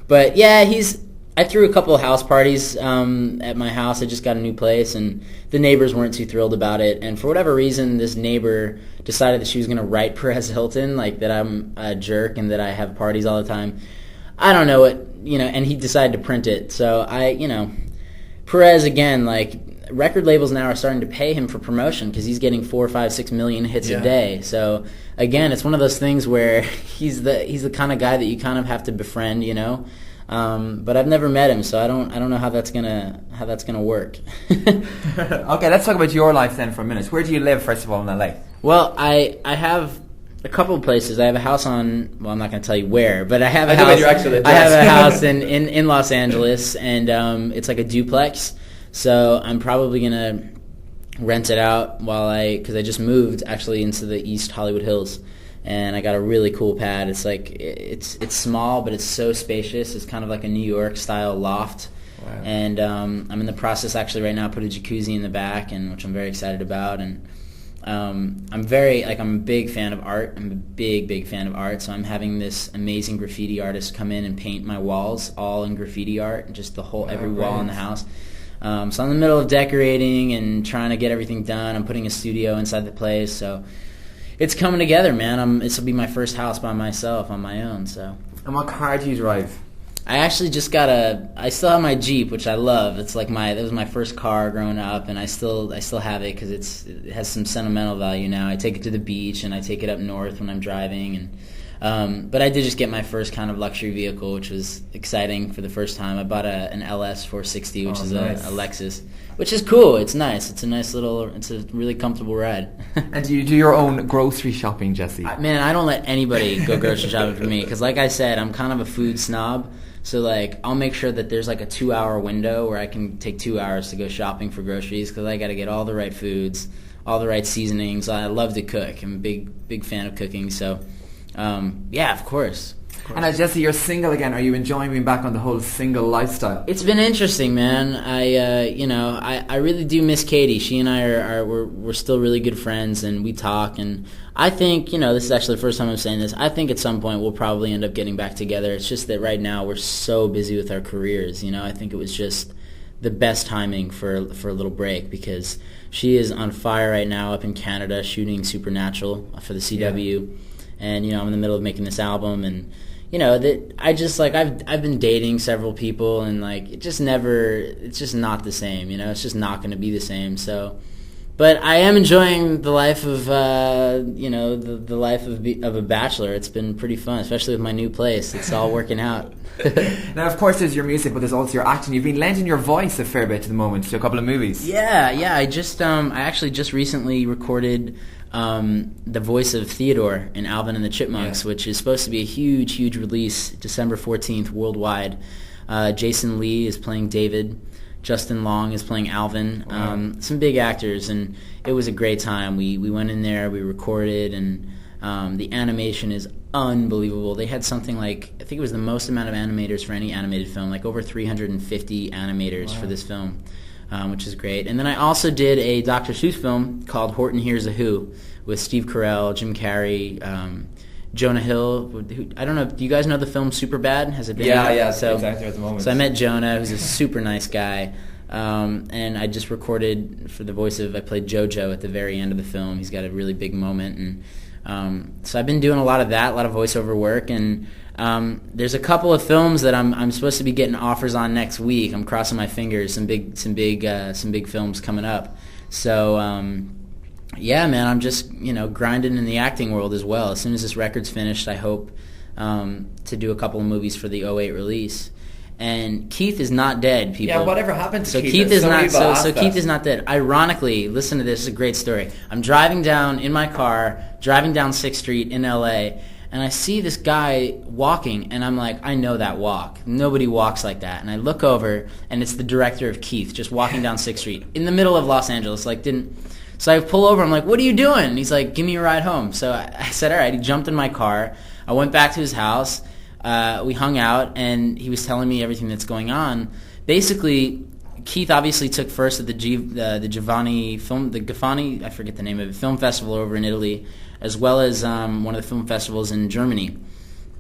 But yeah, I threw a couple of house parties at my house. I just got a new place, and the neighbors weren't too thrilled about it. And for whatever reason, this neighbor decided that she was going to write Perez Hilton, like that I'm a jerk and that I have parties all the time. I don't know what, and he decided to print it. So Perez, again, like, record labels now are starting to pay him for promotion because he's getting 4, 5, 6 million hits a day. So again, it's one of those things where he's the kind of guy that you kind of have to befriend, but I've never met him, so I don't know how that's gonna work. Okay, let's talk about your life then for a minute. Where do you live, first of all, in LA? Well, I have a couple of places. I have a house I'm not going to tell you where, but I have a house. I have a house in Los Angeles, and it's like a duplex. So I'm probably going to rent it out because I just moved actually into the East Hollywood Hills, and I got a really cool pad. It's like it's small, but it's so spacious. It's kind of like a New York style loft. Wow. And I'm in the process actually right now, put a jacuzzi in the back, and which I'm very excited about. And I'm a big fan of art. I'm a big fan of art. So I'm having this amazing graffiti artist come in and paint my walls all in graffiti art, just every wall in the house. So I'm in the middle of decorating and trying to get everything done. I'm putting a studio inside the place, so it's coming together, man. This will be my first house by myself on my own. So. And what car do you drive? I actually just I still have my Jeep, which I love. It's like that was my first car growing up, and I still have it because it has some sentimental value now. I take it to the beach, and I take it up north when I'm driving, and but I did just get my first kind of luxury vehicle, which was exciting for the first time. I bought an LS 460, which is nice. a Lexus, which is cool. It's nice. It's a really comfortable ride. And do you do your own grocery shopping, Jesse? Man, I don't let anybody go grocery shopping for me because, like I said, I'm kind of a food snob. So, like, I'll make sure that there's, like, a 2-hour window where I can take 2 hours to go shopping for groceries because I got to get all the right foods, all the right seasonings. I love to cook. I'm a big fan of cooking. So, yeah, of course. And now, Jesse, you're single again. Are you enjoying being back on the whole single lifestyle? It's been interesting, man. I really do miss Katie. She and I we're still really good friends, and we talk. And I think, this is actually the first time I'm saying this. I think at some point we'll probably end up getting back together. It's just that right now we're so busy with our careers. I think it was just the best timing for a little break because she is on fire right now up in Canada shooting Supernatural for the CW, and I'm in the middle of making this album and. That I just I've been dating several people and it's just not the same, it's just not going to be the same. So, but I am enjoying the life of the life of a bachelor. It's been pretty fun, especially with my new place. It's all working out. Now, of course, there's your music, but there's also your acting. You've been lending your voice a fair bit at the moment to a couple of movies. Yeah. I actually just recently recorded the voice of Theodore in Alvin and the Chipmunks, which is supposed to be a huge release December 14th worldwide. Jason Lee is playing David. Justin Long is playing Alvin. Wow. Some big actors, and it was a great time. We went in there, we recorded, and the animation is unbelievable. They had something like, I think it was the most amount of animators for any animated film, like over 350 animators for this film. Which is great. And then I also did a Dr. Seuss film called Horton Hears a Who with Steve Carell, Jim Carrey, Jonah Hill. Who, I don't know, do you guys know the film Superbad? Has it been out? Yeah, so, exactly at the moment. So I met Jonah, who's a super nice guy. And I just recorded for the voice I played JoJo at the very end of the film. He's got a really big moment. And so I've been doing a lot of that, a lot of voiceover work. And there's a couple of films that I'm supposed to be getting offers on next week. I'm crossing my fingers. Some big films coming up. So yeah, man, I'm just grinding in the acting world as well. As soon as this record's finished, I hope to do a couple of movies for the '08 release. And Keith is not dead, people. Yeah, whatever happened to Keith? Keith is not. So Keith is not dead. Ironically, listen to this. It's a great story. I'm driving down 6th Street in L.A., and I see this guy walking, and I'm like, I know that walk. Nobody walks like that. And I look over, and it's the director of Keith, just walking down 6th Street in the middle of Los Angeles. So I pull over. I'm like, what are you doing? And he's like, give me a ride home. So I said, all right. He jumped in my car. I went back to his house. We hung out, and he was telling me everything that's going on. Basically, Keith obviously took first at the Gaffani, I forget the name of it, film festival over in Italy, as well as one of the film festivals in Germany.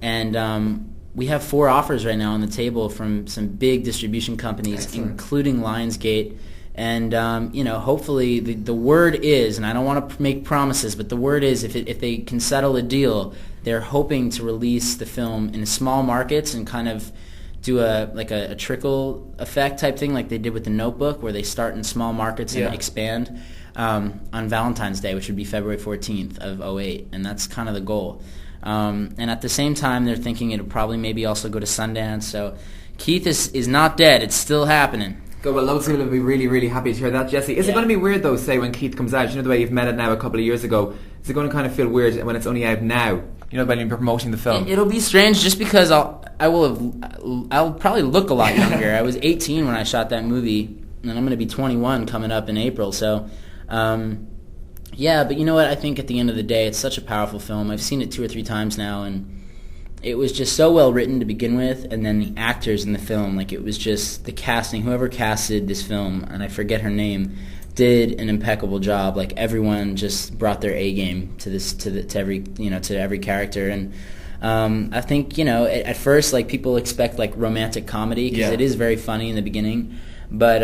And we have 4 offers right now on the table from some big distribution companies, Excellent. including Lionsgate. And, hopefully the word is, and I don't want to make promises, but the word is if they can settle a deal, they're hoping to release the film in small markets and kind of do a trickle effect type thing like they did with The Notebook, where they start in small markets and expand on Valentine's Day, which would be February 14th of 2008, and that's kind of the goal. And at the same time, they're thinking it'll probably maybe also go to Sundance. So Keith is not dead. It's still happening. Good. Well, loads of people will be really, really happy to hear that, Jesse. Is it going to be weird, though, say, when Keith comes out? You know the way you've met it now a couple of years ago. Is it going to kind of feel weird when it's only out now? You know, when you're promoting the film. It'll be strange just because I'll probably look a lot younger. I was 18 when I shot that movie, and I'm going to be 21 coming up in April. So, but you know what? I think at the end of the day, it's such a powerful film. I've seen it 2 or 3 times now, and it was just so well written to begin with, and then the actors in the film, like it was just the casting. Whoever casted this film, and I forget her name, did an impeccable job. Like everyone just brought their A game to every character, and I think at first like people expect like romantic comedy because it is very funny in the beginning, but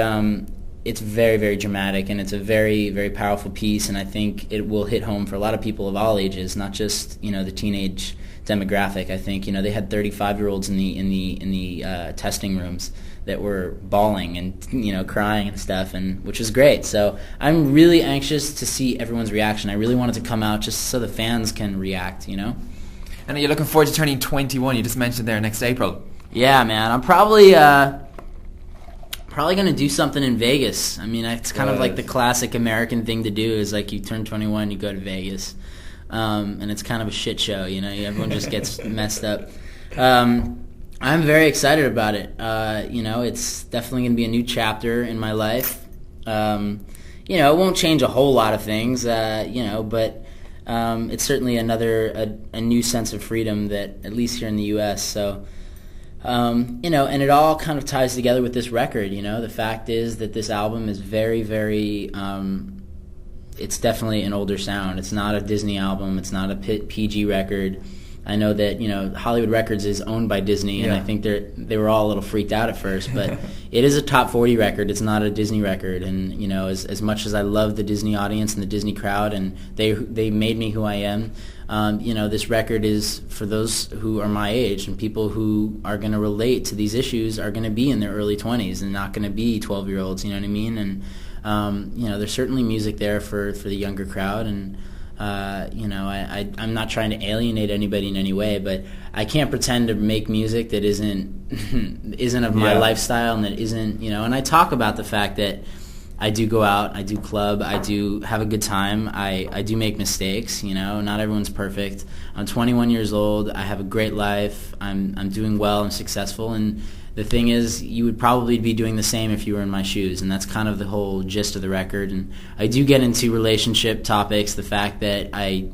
it's very, very dramatic, and it's a very, very powerful piece, and I think it will hit home for a lot of people of all ages, not just the teenage demographic. I think they had 35-year-olds in the testing rooms that were bawling and crying and stuff, and which was great. So I'm really anxious to see everyone's reaction. I really want it to come out just so the fans can react. And you're looking forward to turning 21. You just mentioned there next April. Yeah, man. I'm probably going to do something in Vegas. I mean, it's kind of like the classic American thing to do is like you turn 21, you go to Vegas. And it's kind of a shit show, everyone just gets messed up. I'm very excited about it. It's definitely going to be a new chapter in my life. It won't change a whole lot of things, but it's certainly a new sense of freedom that, at least here in the U.S., so... and it all kind of ties together with this record, The fact is that this album is very, very... it's definitely an older sound. It's not a Disney album. It's not a PG record. I know that Hollywood Records is owned by Disney, and I think they were all a little freaked out at first. But it is a top 40 record. It's not a Disney record. And as much as I love the Disney audience and the Disney crowd, and they made me who I am, this record is for those who are my age, and people who are going to relate to these issues are going to be in their early 20s and not going to be 12-year-olds. You know what I mean? And there's certainly music there for the younger crowd, and I'm not trying to alienate anybody in any way, but I can't pretend to make music that isn't of my lifestyle, and that isn't, and I talk about the fact that I do go out, I do club, I do have a good time, I do make mistakes, not everyone's perfect. I'm 21 years old, I have a great life, I'm doing well, I'm successful, and the thing is, you would probably be doing the same if you were in my shoes, and that's kind of the whole gist of the record. And I do get into relationship topics, the fact that I,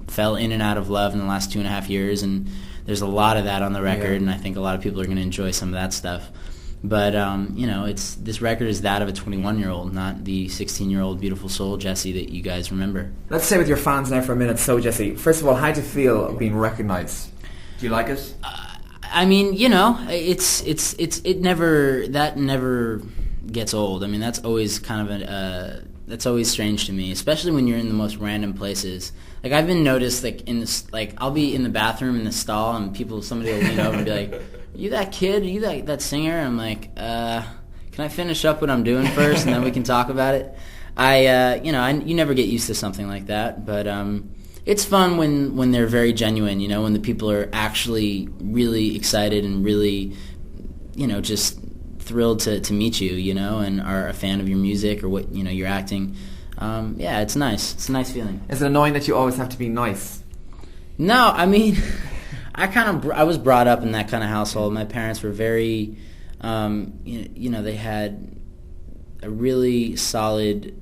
fell in and out of love in the last 2.5 years, and there's a lot of that on the record, and I think a lot of people are going to enjoy some of that stuff. But, this record is that of a 21-year-old, not the 16-year-old beautiful soul Jesse that you guys remember. Let's stay with your fans now for a minute. So, Jesse, first of all, how do you feel being recognized? Do you like it? I mean, it never gets old. I mean, that's always kind of that's always strange to me, especially when you're in the most random places. Like I've been noticed, like I'll be in the bathroom in the stall, and somebody will lean over and be like, "Are you that kid? Are you that singer?" I'm like, "Can I finish up what I'm doing first, and then we can talk about it?" You never get used to something like that, but it's fun when they're very genuine, when the people are actually really excited and really, just thrilled to meet you, and are a fan of your music or what, you're acting. It's nice. It's a nice feeling. Is it annoying that you always have to be nice? No, I mean, I was brought up in that kind of household. My parents were very, they had a really solid,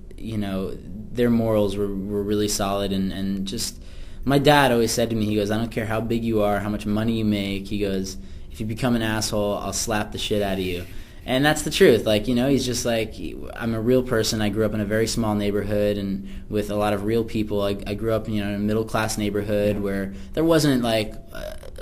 their morals were really solid, and just my dad always said to me, he goes, "I don't care how big you are, how much money you make," he goes, "if you become an asshole, I'll slap the shit out of you." And that's the truth. Like, he's just like, I'm a real person. I grew up in a very small neighborhood and with a lot of real people. I grew up, in a middle-class neighborhood where there wasn't, like,